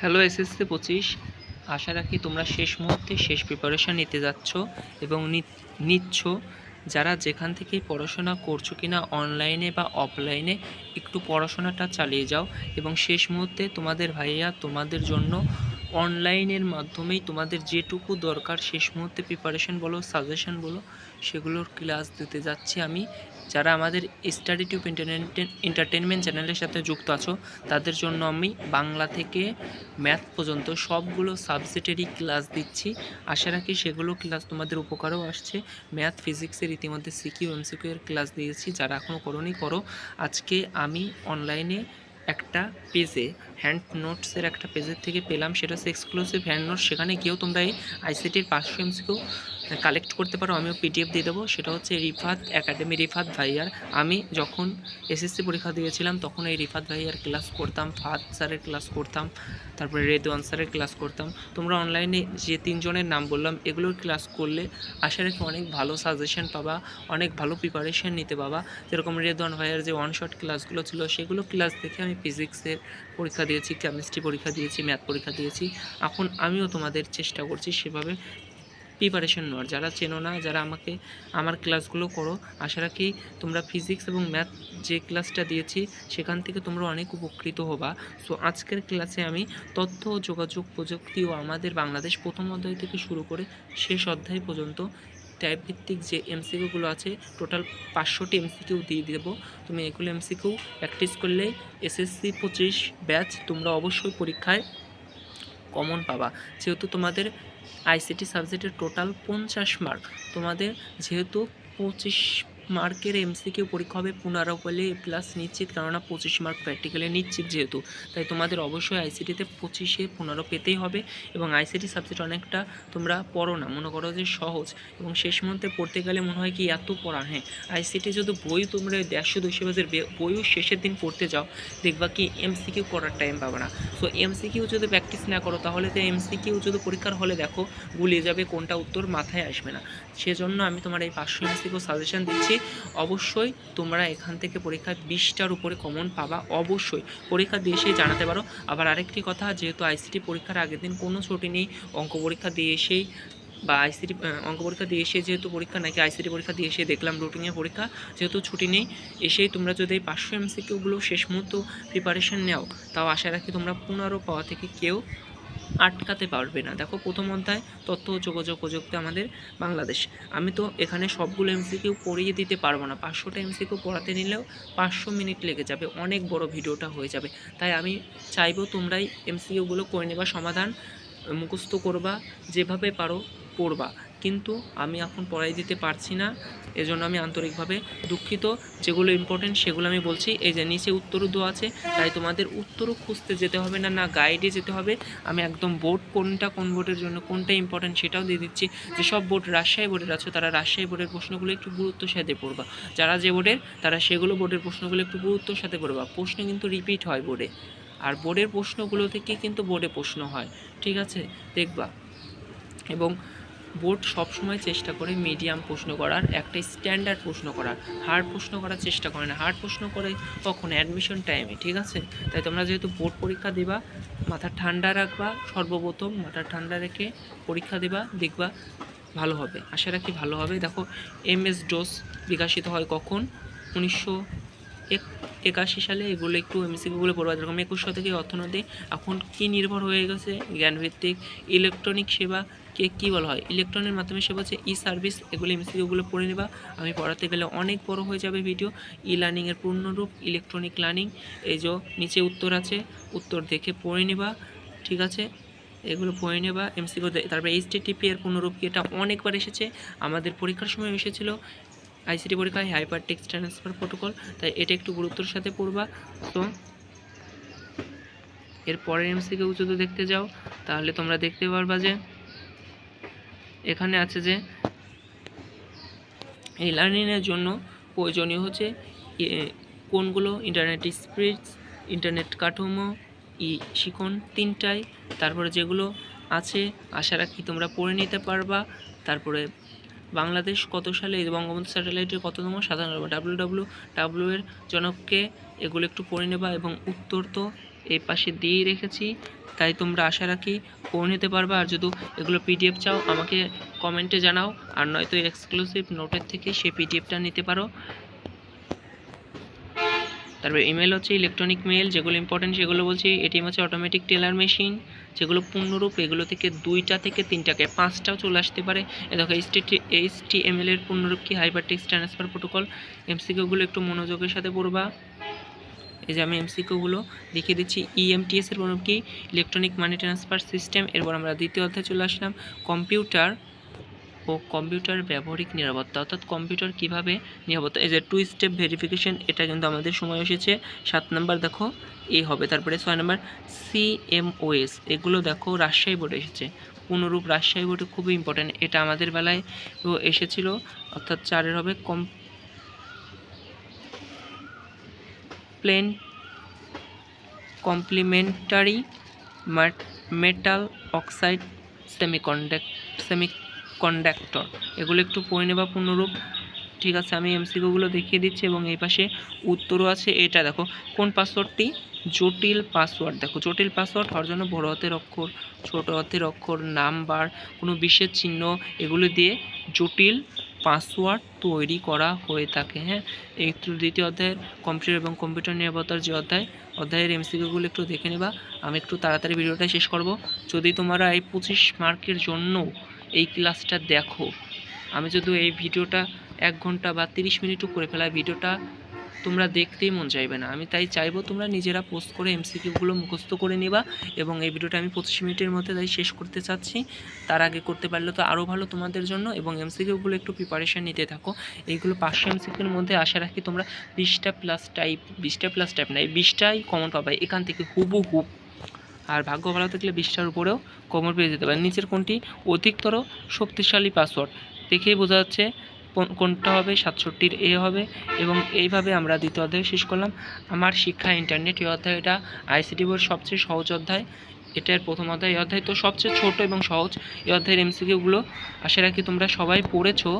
Hello SSC 25। আশা রাখি তোমরা শেষ মুহূর্তে শেষ প্রিপারেশন নিতে যাচ্ছ এবং নিচ্ছ। যারা যেখান থেকেই পড়াশোনা করছো কিনা অনলাইনে বা অফলাইনে একটু পড়াশোনাটা চালিয়ে যাও এবং শেষ মুহূর্তে তোমাদের ভাইয়া তোমাদের জন্য অনলাইনের মাধ্যমেই তোমাদের যেটুকু দরকার শেষ মুহূর্তে প্রিপারেশন বলো, সাজেশন বলো, সেগুলোর ক্লাস দিতে যাচ্ছি আমি। যারা আমাদের স্টাডি টিউব এন্টারটেনমেন্ট চ্যানেলের সাথে যুক্ত আছো তাদের জন্য আমি বাংলা থেকে ম্যাথ পর্যন্ত সবগুলো সাবজেক্টেরই ক্লাস দিচ্ছি। আশা রাখি সেগুলো ক্লাস তোমাদের উপকারেও আসছে। ম্যাথ ফিজিক্সের ইতিমধ্যে সিকিউ এমসিকিউ এর ক্লাস দিয়েছি, যারা এখনও করোনি করো। আজকে আমি অনলাইনে একটা পেজে হ্যান্ড নোটসের একটা পেজের থেকে পেলাম, সেটা হচ্ছে এক্সক্লুসিভ হ্যান্ড নোটস। সেখানে গিয়েও তোমরা এই আইসিটির 500 এমসিকিউ কালেক্ট করতে পারো। আমিও পিডিএফ দিয়ে দেবো। সেটা হচ্ছে রিফাত একাডেমি, রিফাত ভাইয়ার। আমি যখন এসএসসি পরীক্ষা দিয়েছিলাম তখন এই রিফাত ভাইয়ার ক্লাস করতাম, ফাত স্যারের ক্লাস করতাম, তারপরে রেদওয়ান স্যারের ক্লাস করতাম। তোমরা অনলাইনে যে 3 জনের নাম বললাম এগুলোর ক্লাস করলে আশা রাখি অনেক ভালো সাজেশন পাবা, অনেক ভালো প্রিপারেশন নিতে পাবা। যেরকম রেদওয়ান ভাইয়ার যে ওয়ান শট ক্লাসগুলো ছিল সেগুলো ক্লাস দেখে আমি ফিজিক্সের পরীক্ষা দিয়েছি, কেমিস্ট্রি পরীক্ষা দিয়েছি, ম্যাথ পরীক্ষা দিয়েছি। এখন আমিও তোমাদের চেষ্টা করছি সেভাবে প্রিপারেশন নেওয়ার। যারা চেনো না, যারা আমার ক্লাসগুলো করো, আশা রাখি তোমরা ফিজিক্স এবং ম্যাথ যে ক্লাসটা দিয়েছি সেখান থেকে তোমরা অনেক উপকৃত হবা। সো আজকের ক্লাসে আমি তথ্য ও যোগাযোগ প্রযুক্তি ও আমাদের বাংলাদেশ প্রথম অধ্যায় থেকে শুরু করে শেষ অধ্যায় পর্যন্ত টাইপ ভিত্তিক যে এমসিকিউগুলো আছে, টোটাল 500টি এমসিকিউ দিয়ে দেবো। তুমি এগুলো এমসিকিউ প্র্যাকটিস করলেই এসএসসি 25 ব্যাচ তোমরা অবশ্যই পরীক্ষায় কমন পাবা। যেহেতু তোমাদের আইসিটি সাবজেক্টের টোটাল 50 মার্ক, তোমাদের যেহেতু 25 মার্কের এমসিকিউ পরীক্ষা হবে 15 বলে প্লাস নিশ্চিত, কেননা 25 মার্ক প্র্যাকটিক্যালি নিশ্চিত যেহেতু, তাই তোমাদের অবশ্যই আইসিটিতে 25-এ 15 পেতেই হবে। এবং আইসিটি সাবজেক্ট অনেকটা তোমরা পড়ো না, মনে করো যে সহজ, এবং শেষ মুহূর্তে পড়তে গেলে মনে হয় কি এত পড়া। হ্যাঁ, আইসিটি যদি বই তোমরা 150-200 পেজের বইও শেষের দিন পড়তে যাও, দেখবা কি এমসিকিউ করার টাইম পাবে না। সো এমসিকিউ যদি প্র্যাকটিস না করো তাহলে তো এমসিকিউ যদি পরীক্ষার হলে দেখো গুলিয়ে যাবে, কোনটা উত্তর মাথায় আসবে না। সেজন্য আমি তোমার এই 500 এমসিকিউ সাজেশন দিচ্ছি। অবশ্যই তোমরা এখান থেকে পরীক্ষায় 20টার উপরে কমন পাবা, অবশ্যই পরীক্ষা দিয়ে এসেই জানাতে পারো। আবার আরেকটি কথা, যেহেতু আইসিটি পরীক্ষার আগের দিন কোনো ছুটি নেই, অঙ্ক পরীক্ষা দিয়ে এসেই বা আইসিটি অঙ্ক পরীক্ষা দিয়ে এসে যেহেতু পরীক্ষা নাকি আইসিটি পরীক্ষা দিয়ে এসে দেখলাম রুটিনের পরীক্ষা, যেহেতু ছুটি নেই, এসেই তোমরা যদি এই 500 এমসিকিউগুলো শেষ মুহূর্তে প্রিপারেশন নাও, তাও আশা রাখি তোমরা 15 পাওয়া থেকে কেউ আটকাতে পারবে না। দেখো, প্রথম অধ্যায় তথ্য ও যোগাযোগ প্রযুক্তি আমাদের বাংলাদেশ। আমি তো এখানে সবগুলো এমসিকিউ পড়িয়ে দিতে পারবো না, 500টা এমসিকিউ পড়াতে নিলেও 500 মিনিট লেগে যাবে, অনেক বড় ভিডিওটা হয়ে যাবে। তাই আমি চাইবো তোমরাই এমসিকিউগুলো করে নেবা, সমাধান মুখস্থ করবা, যেভাবে পারো পড়বা। কিন্তু আমি এখন পড়াই দিতে পারছি না, এজন্য আমি আন্তরিকভাবে দুঃখিত। যেগুলো ইম্পর্টেন্ট সেগুলো আমি বলছি। এই যে নিচে উত্তরও দেওয়া আছে, তাই তোমাদের উত্তরও খুঁজতে যেতে হবে না, না গাইডে যেতে হবে। আমি একদম বোর্ড কোন বোর্ডের জন্য কোনটা ইম্পর্টেন্ট সেটাও দিয়ে দিচ্ছি। যেসব বোর্ড রাজশাহী বোর্ডের আছে তারা রাজশাহী বোর্ডের প্রশ্নগুলো একটু গুরুত্বের সাথে পড়বা, যারা যে বোর্ডের তারা সেগুলো বোর্ডের প্রশ্নগুলো একটু গুরুত্বের সাথে পড়বা। প্রশ্ন কিন্তু রিপিট হয় বোর্ডে, আর বোর্ডের প্রশ্নগুলো থেকে কিন্তু বোর্ডে প্রশ্ন হয়, ঠিক আছে, দেখবা। এবং বোর্ড সবসময় চেষ্টা করে মিডিয়াম প্রশ্ন করার, একটা স্ট্যান্ডার্ড প্রশ্ন করার, হার্ড প্রশ্ন করার চেষ্টা করে না। হার্ড প্রশ্ন করে কখন? অ্যাডমিশন টাইমে, ঠিক আছে। তাই তোমরা যেহেতু বোর্ড পরীক্ষা দিবা, মাথা ঠান্ডা রাখবা, সর্বপ্রথম মাথা ঠান্ডা রেখে পরীক্ষা দিবা, দেখবা ভালো হবে, আশা রাখি ভালো হবে। দেখো, এমএস ডোস বিকশিত হয় কখন? 1981 সালে। এগুলো একটু এমসিকিউগুলো পড়বা। যেরকম 21 শতকে অর্থনীতি এখন কি নির্ভর হয়ে গেছে? জ্ঞানভিত্তিক ইলেকট্রনিক সেবা কে কী বলা হয়? ইলেকট্রনের মাধ্যমে সেবা হচ্ছে ই সার্ভিস। এগুলো এমসিকিউগুলো পড়ে নেবা, আমি পড়াতে গেলে অনেক বড় হয়ে যাবে ভিডিও। ই লার্নিংয়ের পূর্ণরূপ ইলেকট্রনিক লার্নিং, এই যে নিচে উত্তর আছে, উত্তর দেখে পড়ে নেবা, ঠিক আছে, এগুলো পড়ে নেবা এমসিকিউ। তারপরে এইচটিটিপি এর পূর্ণরূপ কি? এটা অনেকবার এসেছে, আমাদের পরীক্ষার সময় এসেছিলো আইসিটি পরীক্ষায়, হাইপার টেক্সট ট্রান্সফার প্রোটোকল, তাই এটা একটু গুরুত্বের সাথে পড়বা। তো এর পরের এমসিকিউ যদি দেখতে যাও তাহলে তোমরা দেখতে পারবা যে এখানে আছে যে এই লার্নিংয়ের জন্য প্রয়োজনীয় হচ্ছে কোনগুলো? ইন্টারনেট স্পিড, ইন্টারনেট কাঠামো, শিখন, তিনটাই। তারপরে যেগুলো আছে আশা রাখি তোমরা পড়ে নিতে পারবা। তারপরে বাংলাদেশ কত সালে বঙ্গবন্ধু স্যাটেলাইটের কততম সাধারণ? ডাব্লিউ এর জনককে? এগুলো একটু পড়ে নেবা। এবং উত্তর তো এই পাশে দিয়েই রেখেছি, তাই তোমরা আশা রাখি করে নিতে পারবে। আর যদি এগুলো পিডিএফ চাও আমাকে কমেন্টে জানাও, আর নয়তো এক্সক্লুসিভ নোটের থেকে সেই পিডিএফটা নিতে পারো। তারপরে ইমেল হচ্ছে ইলেকট্রনিক মেল, যেগুলো ইম্পর্টেন্ট সেগুলো বলছি। এটিএম হচ্ছে অটোমেটিক টেলার মেশিন, যেগুলো পূর্ণরূপ, এগুলো থেকে 2টা থেকে 3টাকে 5টাও চলে আসতে পারে। এ দেখো HTML এর পূর্ণরূপ কি, হাইপার টেক্সট ট্রান্সফার প্রোটোকল। এমসিকিউগুলো একটু মনোযোগের সাথে পড়বা। এই যে আমি এমসিকিউগুলো লিখে দিচ্ছি। EMTS এর পূর্ণরূপ কি, ইলেকট্রনিক মানি ট্রান্সফার সিস্টেম। এরপর আমরা দ্বিতীয় অধ্যায়ে চলে আসলাম, কম্পিউটার ও কম্পিউটার ব্যবহারিক নিরাপত্তা, অর্থাৎ কম্পিউটার কিভাবে নিরাপত্তা। এই যে 2 স্টেপ ভেরিফিকেশন, এটা কিন্তু আমাদের সময় এসেছে। 7 নাম্বার দেখো এ হবে। তারপরে 6 নাম্বার CMOS, এগুলো দেখো রাজশাহী বোর্ডে এসেছে। পুনরূপ রাজশাহী বোর্ডে খুবই ইম্পর্টেন্ট, এটা আমাদের বেলায় এসেছিল, অর্থাৎ 4-এর হবে কমপ্লিমেন্টারি মেটাল অক্সাইড সেমিকন্ডাক্টর, এগুলো একটু পড়ে নেবা পূর্ণরূপ। ঠিক আছে, আমি এমসিকিউগুলো দেখিয়ে দিচ্ছি এবং এই পাশে উত্তরও আছে। এটা দেখো কোন পাসওয়ার্ডটি, জটিল পাসওয়ার্ড। দেখো জটিল পাসওয়ার্ড হওয়ার জন্য বড় হাতের অক্ষর, ছোট হাতের অক্ষর, নাম্বার, কোনো বিশেষ চিহ্ন, এগুলো দিয়ে জটিল পাসওয়ার্ড তৈরি করা হয়ে থাকে। হ্যাঁ, এই দ্বিতীয় অধ্যায়ের কম্পিউটার এবং কম্পিউটার নিরাপত্তার যে অধ্যায়ের এমসিকিউগুলো একটু দেখে নেবা। আমি একটু তাড়াতাড়ি ভিডিওটা শেষ করব। যদি তোমরা এই 25 মার্কের জন্য এই ক্লাসটা দেখো, আমি যদি এই ভিডিওটা 1 ঘন্টা বা 30 মিনিটও করে ফেলা, ভিডিওটা তোমরা দেখতেই মন চাইবে না। আমি তাই চাইবো তোমরা নিজেরা পোস্ট করে এমসিকিউগুলো মুখস্থ করে নিবা। এবং এই ভিডিওটা আমি 25 মিনিটের মধ্যে তাই শেষ করতে চাচ্ছি, তার আগে করতে পারলে তো আরও ভালো তোমাদের জন্য। এবং এমসিকিউগুলো একটু প্রিপারেশান নিতে থাকো। এইগুলো 500 এমসিকিউর মধ্যে আশা রাখি তোমরা 20টা প্লাস টাইপ না, এই 20টাই কমন পাবে এখান থেকে হুবহু। আর ভাগ্য ভালো থাকলে 20টার উপরেও কমন পেয়ে যেতে পারে। নিচের কোনটি অধিকতর শক্তিশালী পাসওয়ার্ড, দেখেই বোঝা যাচ্ছে কোনটা হবে, 67-র এ হবে। এবং এইভাবে আমরা দ্বিতীয় অধ্যায় শেষ করলাম। আমার শিক্ষা ইন্টারনেট, এই অধ্যায়টা ICT বইয়ের সবচেয়ে সহজ অধ্যায়। এটার প্রথম অধ্যায়, এই অধ্যায় তো সবচেয়ে ছোট এবং সহজ। এই অধ্যায়ের এমসিকিউগুলো আশা রাখি তোমরা সবাই পড়েছো,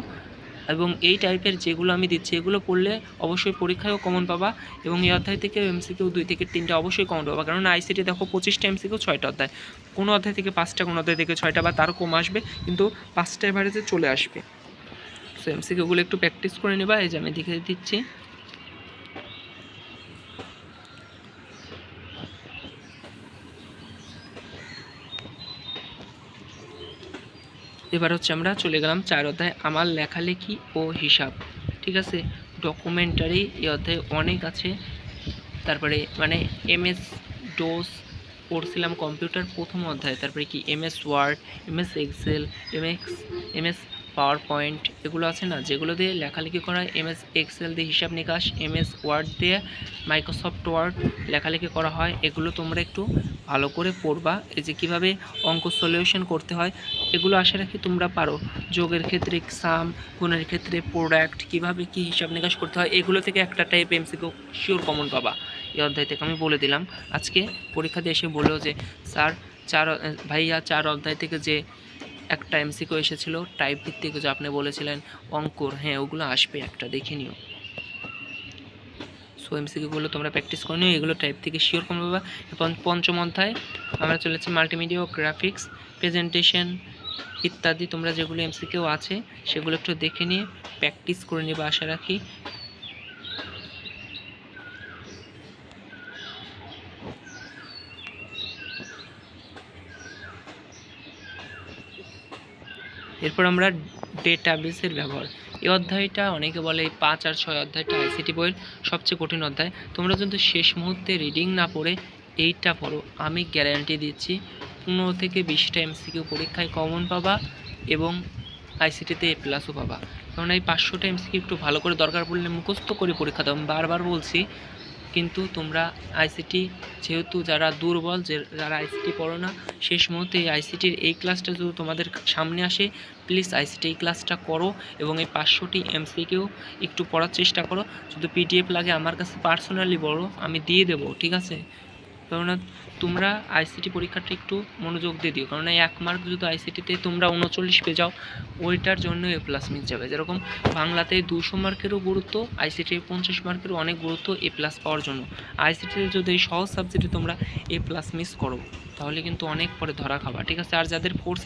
এবং এই টাইপের যেগুলো আমি দিচ্ছি এগুলো পড়লে অবশ্যই পরীক্ষায়ও কমন পাবা। এবং এই অধ্যায় থেকে এমসিকিউ 2 থেকে 3টা অবশ্যই কমন পাবা, কারণ ICT দেখো 25টা এমসিকিউ 6টা অধ্যায়, কোনো অধ্যায় থেকে 5টা, কোনো অধ্যায় থেকে 6টা বা তারও কম আসবে, কিন্তু 5টা এভারেজে চলে আসবে। সো এমসিকিউগুলো একটু প্র্যাকটিস করে নেবা। এই যে আমি দেখে দিচ্ছি। এবার হচ্ছে আমরা চলে গেলাম 4 অধ্যায়, আমার লেখালেখি ও হিসাব। ঠিক আছে, ডকুমেন্টারি এই অধ্যায়ে অনেক আছে। তারপরে মানে MS ডোস পড়ছিলাম কম্পিউটার প্রথম অধ্যায়। তারপরে কি MS Word, MS Excel, MS PowerPoint, এগুলো আছে না, যেগুলো দিয়ে লেখালেখি করা হয়। MS এক্সেল দিয়ে হিসাব নিকাশ, MS ওয়ার্ড দিয়ে মাইক্রোসফট ওয়ার্ড লেখালেখি করা হয়। এগুলো তোমরা একটু ভালো করে পড়বা। এই যে কীভাবে অঙ্ক সলিউশন করতে হয়, এগুলো আশা রাখি তোমরা পারো। যোগের ক্ষেত্রে সাম, গুণের ক্ষেত্রে প্রোডাক্ট, কীভাবে কী হিসাব নিকাশ করতে হয়, এগুলো থেকে একটা টাইপ এমসিকিউ শিওর কমন পাবা এই অধ্যায় থেকে। আমি বলে দিলাম, আজকে পরীক্ষা দিয়ে এসে বললো যে স্যার ভাইয়া 4 অধ্যায় থেকে যে একটা এমসিকিউ এসেছিল টাইপ ভিত্তিক, যে আপনি বলেছিলেন অঙ্কর, হ্যাঁ ওগুলো আসবে, একটা দেখে নিও। সো এমসিকিউগুলো তোমরা প্র্যাকটিস করে নিও, এগুলো টাইপ থেকে শিওর কমন পাবা। এবং পঞ্চম অধ্যায় আমরা চলেছি মাল্টিমিডিয়া ও গ্রাফিক্স, প্রেজেন্টেশন ইত্যাদি। তোমরা যেগুলো এমসিকিউ আছে সেগুলো একটু দেখে নিয়ে প্র্যাকটিস করে নেবে আশা রাখি। এরপর আমরা ডেটাবেসের ব্যবহার, এই অধ্যায়টা অনেকে বলে এই 5 আর 6 অধ্যায়টা ICT বইয়ের সবচেয়ে কঠিন অধ্যায়। তোমরা যদি শেষ মুহূর্তে রিডিং না পড়ে এইটা পড়ো, আমি গ্যারান্টি দিচ্ছি 15 থেকে 20টা এমসিকিউ পরীক্ষায় কমন পাবা এবং ICTতে A+ও পাবা। কারণ এই 500টা এমসিকিউ একটু ভালো করে দরকার পড়লে মুখস্থ করে পরীক্ষা দাও, আমি বারবার বলছি। কিন্তু তোমরা ICT যেহেতু যারা দুর্বল, যারা ICT পড়ো না, শেষ মুহূর্তে এই ICTর এই ক্লাসটা যদি তোমাদের সামনে আসে, প্লিজ ICT এই ক্লাসটা করো এবং এই 500টি এমসিকিউ একটু পড়ার চেষ্টা করো। যদি PDF লাগে আমার কাছে পার্সোনালি বলো, আমি দিয়ে দেবো, ঠিক আছে। কেননা তোমরা আইসিটি পরীক্ষাটা একটু মনোযোগ দিয়ে দিও, কারণ এই 1 মার্ক যদি আইসিটিতে তোমরা 39 পেয়ে যাও ওইটার জন্য এ প্লাস মিস যাবে। যেরকম বাংলাতে 200 মার্কেরও গুরুত্ব, আইসিটি 50 মার্কেরও অনেক গুরুত্ব এ প্লাস পাওয়ার জন্য। আইসিটিতে যদি এই সহজ সাবজেক্টে তোমরা এ প্লাস মিস করো তাহলে কিন্তু অনেক পরে ধরা খাবা, ঠিক আছে। আর যাদের 4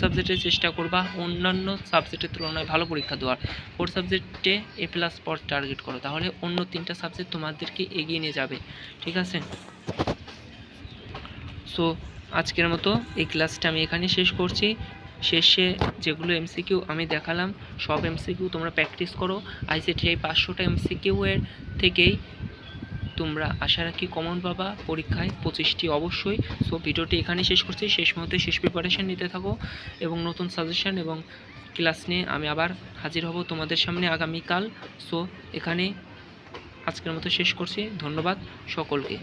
সাবজেক্টের চেষ্টা করবা অন্যান্য সাবজেক্টের তুলনায় ভালো পরীক্ষা দেওয়ার, 4 সাবজেক্টে এ প্লাস পাওয়ার টার্গেট করো, তাহলে অন্য 3টা সাবজেক্ট তোমাদেরকে এগিয়ে নিয়ে যাবে, ঠিক আছে। সো আজকের মতো এই ক্লাসটা আমি এখানে শেষ করছি। শেষে যেগুলো এমসিকিউ আমি দেখালাম সব এমসিকিউ তোমরা প্র্যাকটিস করো। আইসিটি এই 500টা এমসিকিউ এর থেকেই তোমরা আশা রাখি কমন পাবা পরীক্ষায় 25টি অবশ্যই। সো ভিডিওটি এখানে শেষ করছি, শেষ মুহূর্তে শেষ প্রিপারেশন নিতে থাকো এবং নতুন সাজেশন এবং ক্লাস নিয়ে আমি আবার হাজির হব তোমাদের সামনে আগামীকাল। সো এখানে আজকের মতো শেষ করছি, ধন্যবাদ সকলকে।